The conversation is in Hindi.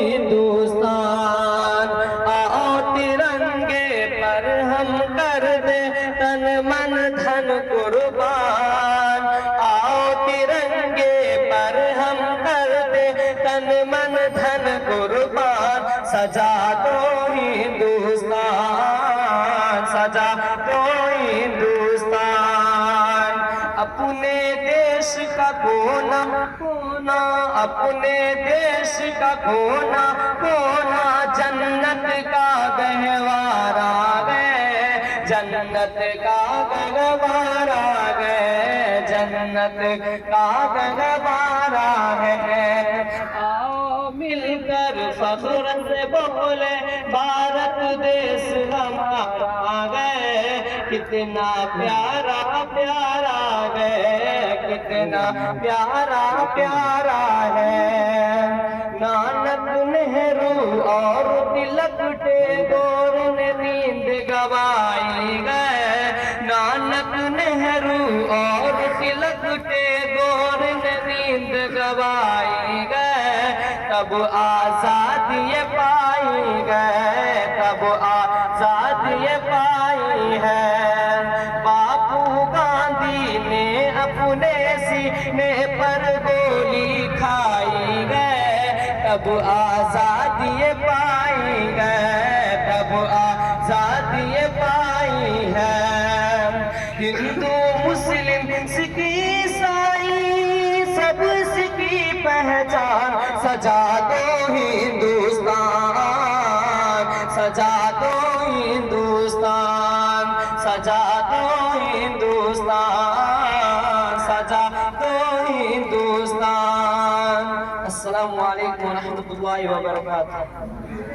हिंदुस्तान। आओ तिरंगे पर हम कर दे तन मन धन कुर्बान। आओ तिरंगे पर हम कर दे तन मन धन कुर्बान। सजा दो हिंदुस्तान, सजा दो हिंदुस्तान। अपने देश का कोना कोना, अपने देश का कोना कोना जन्नत का गहवारा गए, जन्नत का गहवारा गए, जन्नत का गहवारा है। आओ मिलकर फख्र से बोले भारत देश हमारा गए, कितना प्यारा प्यारा है, कितना प्यारा प्यारा है। नानक नेहरू और तिलक टैगोर ने नींद गवाई गए, नानक नेहरू और तिलक टैगोर ने नींद गवाई गए। तब आजादी पाई गए, तब आजादी पाई है। बापू गांधी ने अपने सीने पर गोली खाई गए, तब आजादी पाई गए, तब आजादी पाई है। हिंदू मुस्लिम सिख ईसाई सब सिखी पहचान। सजा दो हिंदुस्तान, सजा दो हिंदुस्तान, सजा दो हिंदुस्तान, सजा दो हिंदुस्तान। अस्सलामु अलैकुम व रहमतुल्लाहि व बरकातुहू।